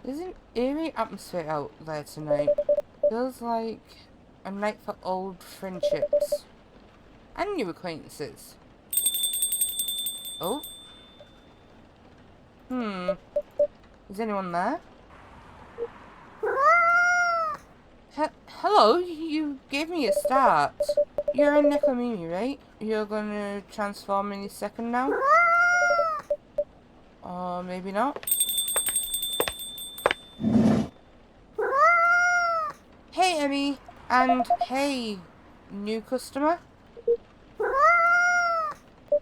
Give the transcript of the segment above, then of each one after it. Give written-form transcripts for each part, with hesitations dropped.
There's an eerie atmosphere out there tonight. Feels like a night for old friendships and new acquaintances. Oh, is anyone there? Hello, you gave me a start. You're a ElegantEmmy, right? You're gonna transform any second now? Or maybe not? Hey, Emmy! And hey, new customer?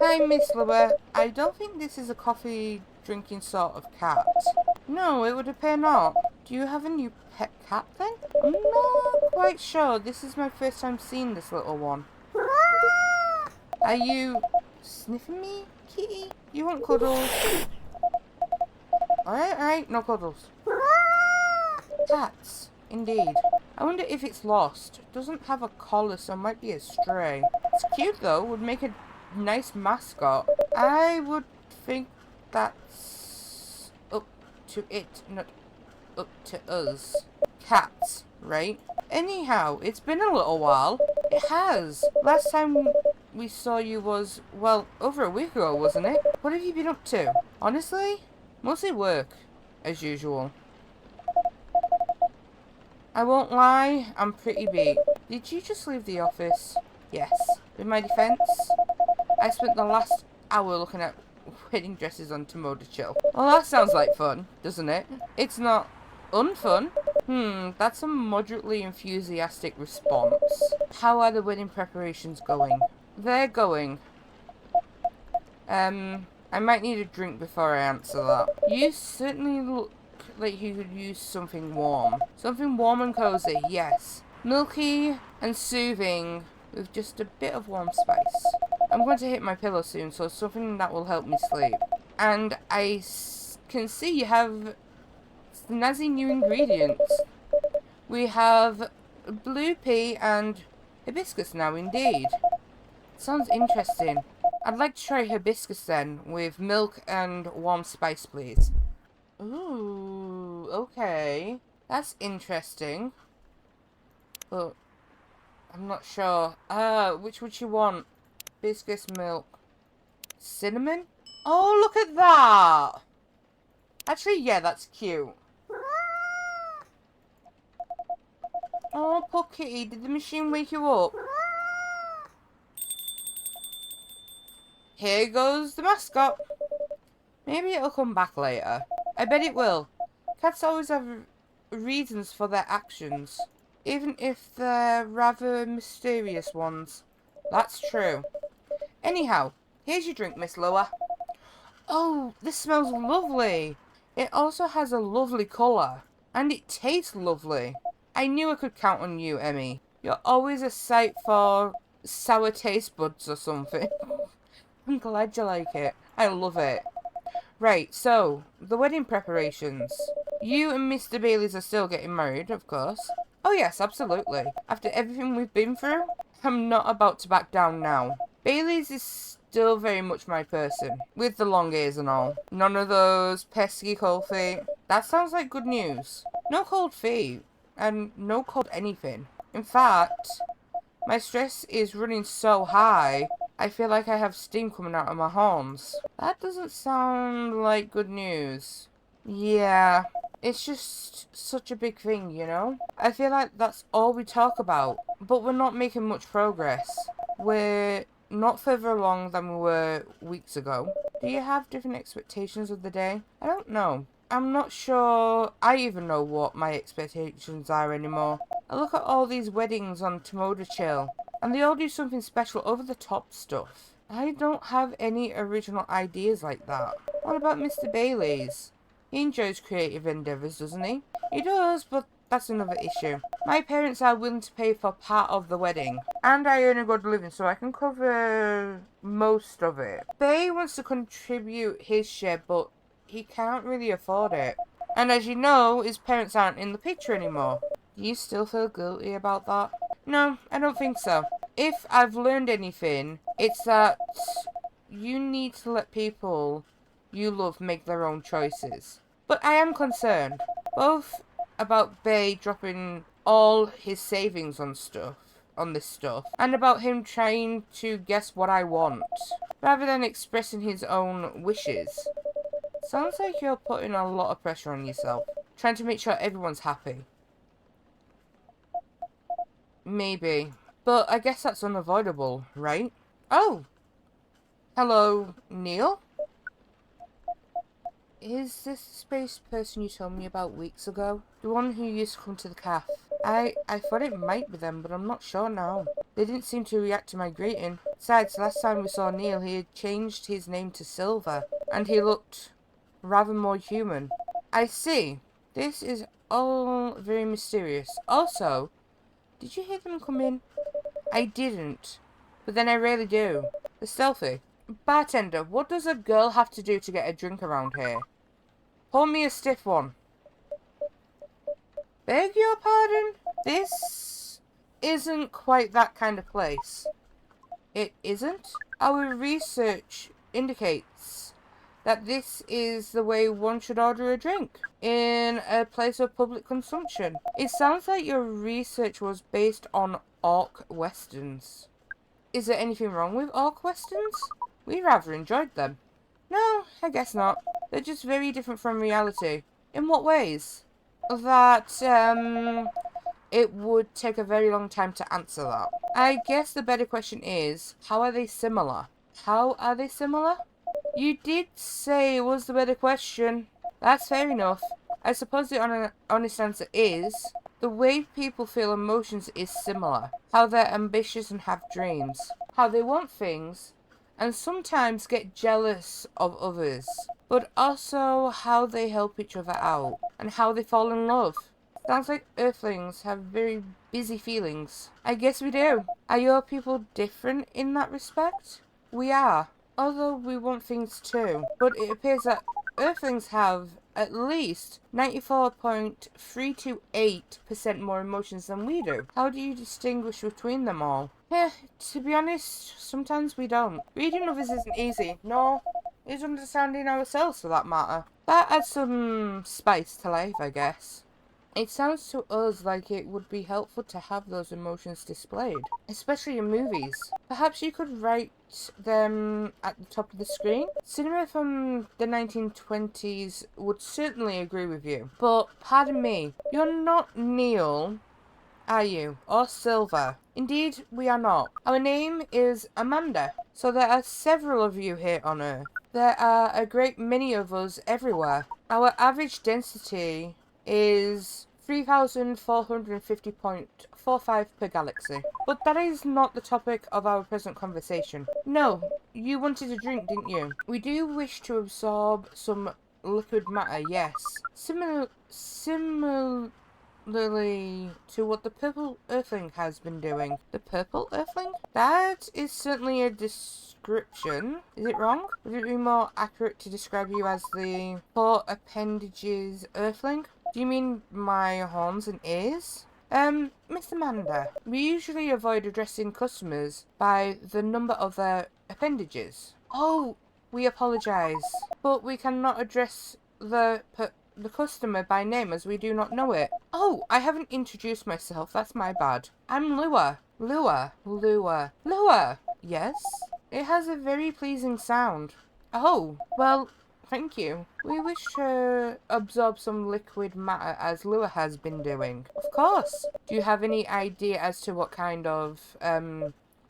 Hi, Miss Lower. I don't think this is a coffee drinking sort of cat. No, it would appear not. Do you have a new pet cat then? I'm not quite sure. This is my first time seeing this little one. Are you sniffing me, kitty? You want cuddles? Alright, no cuddles. Cats, indeed. I wonder if it's lost. It doesn't have a collar, so it might be a stray. It's cute though, would make a nice mascot. I would think that's up to it, not up to us. Cats, right? Anyhow, it's been a little while. It has. Last time we saw you was, well, over a week ago, wasn't it? What have you been up to? Honestly? Mostly work, as usual. I won't lie, I'm pretty beat. Did you just leave the office? Yes. In my defense, I spent the last hour looking at wedding dresses on Tomoda Chill. Well, that sounds like fun, doesn't it? It's not unfun. That's a moderately enthusiastic response. How are the wedding preparations going? They're going. I might need a drink before I answer that. You certainly look like you could use something warm. Something warm and cozy, yes. Milky and soothing with just a bit of warm spice. I'm going to hit my pillow soon, so something that will help me sleep. And I can see you have snazzy new ingredients. We have blue pea and hibiscus now, indeed. Sounds interesting. I'd like to try hibiscus then, with milk and warm spice, please. Ooh, okay. That's interesting. But I'm not sure. Which would you want? Hibiscus, milk, cinnamon? Oh, look at that! Actually, yeah, that's cute. Oh, poor kitty, did the machine wake you up? Here goes the mascot. Maybe it'll come back later. I bet it will. Cats always have reasons for their actions, even if they're rather mysterious ones. That's true. Anyhow, here's your drink, Miss Lower. Oh, this smells lovely. It also has a lovely colour. And it tastes lovely. I knew I could count on you, Emmy. You're always a sight for sour taste buds or something. I'm glad you like it. I love it. Right, so, the wedding preparations. You and Mr. Bailey's are still getting married, of course. Oh yes, absolutely. After everything we've been through, I'm not about to back down now. Bailey's is still very much my person, with the long ears and all. None of those pesky cold feet. That sounds like good news. No cold feet, and no cold anything. In fact, my stress is running so high, I feel like I have steam coming out of my horns. That doesn't sound like good news. Yeah, it's just such a big thing, you know? I feel like that's all we talk about, but we're not making much progress. We're not further along than we were weeks ago. Do you have different expectations of the day? I don't know. I'm not sure I even know what my expectations are anymore. I look at all these weddings on Tomoda Chill, and they all do something special over the top stuff. I don't have any original ideas like that. What about Mr. Bailey's? He enjoys creative endeavours, doesn't he? He does, but that's another issue. My parents are willing to pay for part of the wedding, and I earn a good living, so I can cover most of it. Bay wants to contribute his share, but he can't really afford it. And as you know, his parents aren't in the picture anymore. Do you still feel guilty about that? No, I don't think so. If I've learned anything, it's that you need to let people you love make their own choices. But I am concerned. Both about Bay dropping all his savings on this stuff, and about him trying to guess what I want, rather than expressing his own wishes. Sounds like you're putting a lot of pressure on yourself, trying to make sure everyone's happy. Maybe. But I guess that's unavoidable, right? Oh! Hello, Neil? Is this the space person you told me about weeks ago? The one who used to come to the cafe? I thought it might be them, but I'm not sure now. They didn't seem to react to my greeting. Besides, last time we saw Neil, he had changed his name to Silver, and he looked rather more human. I see. This is all very mysterious. Also, did you hear them come in? I didn't, but then I rarely do. They're stealthy. Bartender, what does a girl have to do to get a drink around here? Pour me a stiff one. Beg your pardon? This isn't quite that kind of place. It isn't? Our research indicates that this is the way one should order a drink in a place of public consumption. It sounds like your research was based on orc westerns. Is there anything wrong with orc westerns? We rather enjoyed them. No, I guess not. They're just very different from reality. In what ways? That, it would take a very long time to answer that. I guess the better question is, how are they similar? How are they similar? You did say it was the better question. That's fair enough. I suppose the honest answer is, the way people feel emotions is similar. How they're ambitious and have dreams. How they want things, and sometimes get jealous of others. But also how they help each other out, and how they fall in love. Sounds like Earthlings have very busy feelings. I guess we do. Are your people different in that respect? We are. Although we want things too. But it appears that Earthlings have at least 94.328% more emotions than we do. How do you distinguish between them all? To be honest, sometimes we don't. Reading others isn't easy. No, it's understanding ourselves for that matter. That adds some spice to life, I guess. It sounds to us like it would be helpful to have those emotions displayed, especially in movies. Perhaps you could write them at the top of the screen? Cinema from the 1920s would certainly agree with you. But, pardon me, you're not Neil, are you? Or Silver? Indeed, we are not. Our name is Amanda, so there are several of you here on Earth. There are a great many of us everywhere. Our average density is 3,450.45 per galaxy. But that is not the topic of our present conversation. No, you wanted a drink, didn't you? We do wish to absorb some liquid matter, yes. Similarly to what the Purple Earthling has been doing. The Purple Earthling? That is certainly a description. Is it wrong? Would it be more accurate to describe you as the four appendages Earthling? Do you mean my horns and ears? Miss Amanda, we usually avoid addressing customers by the number of their appendages. Oh, we apologise, but we cannot address the customer by name as we do not know it. Oh, I haven't introduced myself, that's my bad. I'm Lua. Lua. Yes? It has a very pleasing sound. Oh, well, thank you. We wish to absorb some liquid matter as Lua has been doing. Of course. Do you have any idea as to what kind of,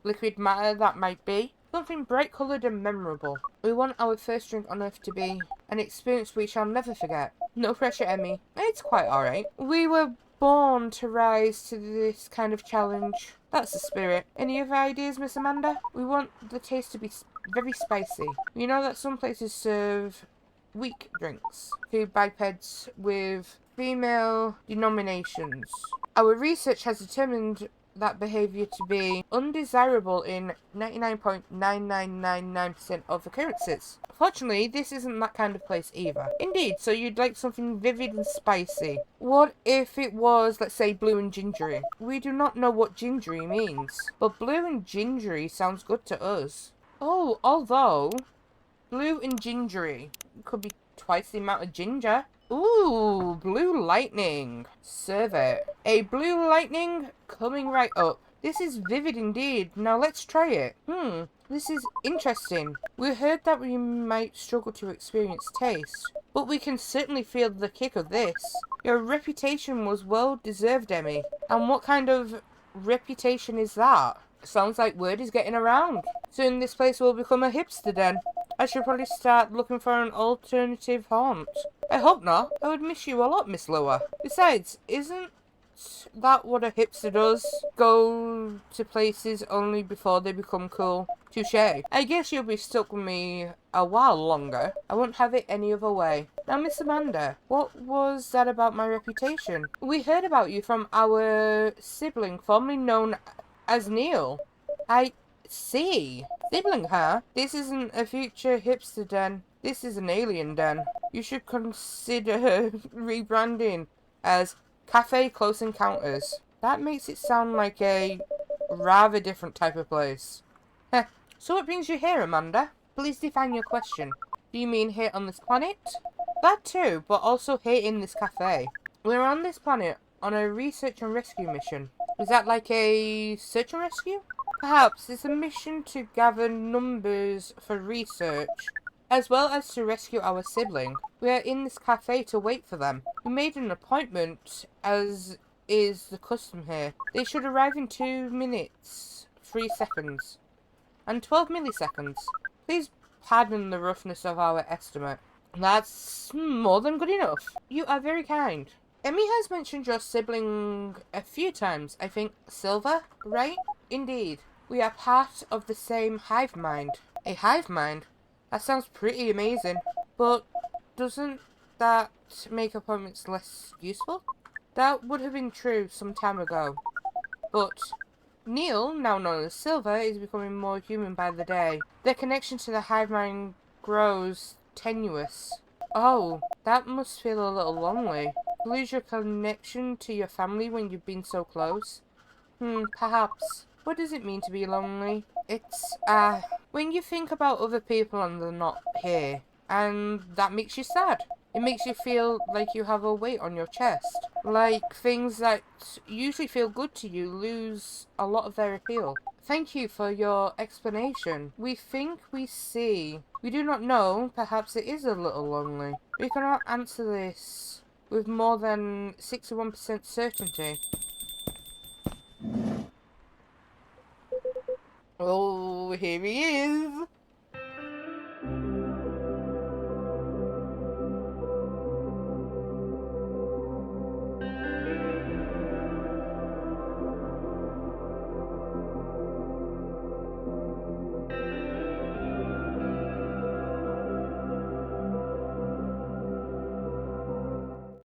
liquid matter that might be? Something bright coloured and memorable. We want our first drink on Earth to be an experience we shall never forget. No pressure, Emmy. It's quite alright. We were born to rise to this kind of challenge. That's the spirit. Any other ideas, Miss Amanda? We want the taste to be very spicy. We know that some places serve weak drinks, food bipeds with female denominations. Our research has determined that behaviour to be undesirable in 99.9999% of occurrences. Fortunately, this isn't that kind of place either. Indeed, so you'd like something vivid and spicy. What if it was, let's say, blue and gingery? We do not know what gingery means, but blue and gingery sounds good to us. Oh, although blue and gingery could be twice the amount of ginger. Ooh, blue lightning. Survey. A blue lightning coming right up. This is vivid indeed. Now let's try it. This is interesting. We heard that we might struggle to experience taste, but we can certainly feel the kick of this. Your reputation was well deserved, Emmy. And what kind of reputation is that? Sounds like word is getting around. Soon this place will become a hipster den. I should probably start looking for an alternative haunt. I hope not. I would miss you a lot, Miss Lower. Besides, isn't that what a hipster does? Go to places only before they become cool? Touché. I guess you'll be stuck with me a while longer. I won't have it any other way. Now, Miss Amanda, what was that about my reputation? We heard about you from our sibling formerly known as Neil. I see. Sibling, huh? This isn't a future hipster den. This is an alien den. You should consider rebranding as Cafe Close Encounters. That makes it sound like a rather different type of place. Heh. So what brings you here, Amanda? Please define your question. Do you mean here on this planet? That too, but also here in this cafe. We're on this planet on a research and rescue mission. Is that like a search and rescue? Perhaps it's a mission to gather numbers for research, as well as to rescue our sibling. We are in this cafe to wait for them. We made an appointment, as is the custom here. They should arrive in 2 minutes, 3 seconds, and 12 milliseconds. Please pardon the roughness of our estimate. That's more than good enough. You are very kind. Emmy has mentioned your sibling a few times. I think Silver, right? Indeed. We are part of the same hive mind. A hive mind? That sounds pretty amazing. But doesn't that make appointments less useful? That would have been true some time ago. But Neil, now known as Silver, is becoming more human by the day. Their connection to the hive mind grows tenuous. Oh, that must feel a little lonely. Lose your connection to your family when you've been so close? Perhaps. What does it mean to be lonely? It's, when you think about other people and they're not here, and that makes you sad. It makes you feel like you have a weight on your chest. Like things that usually feel good to you lose a lot of their appeal. Thank you for your explanation. We think we see. We do not know. Perhaps it is a little lonely. We cannot answer this with more than 61% certainty. Oh, here he is.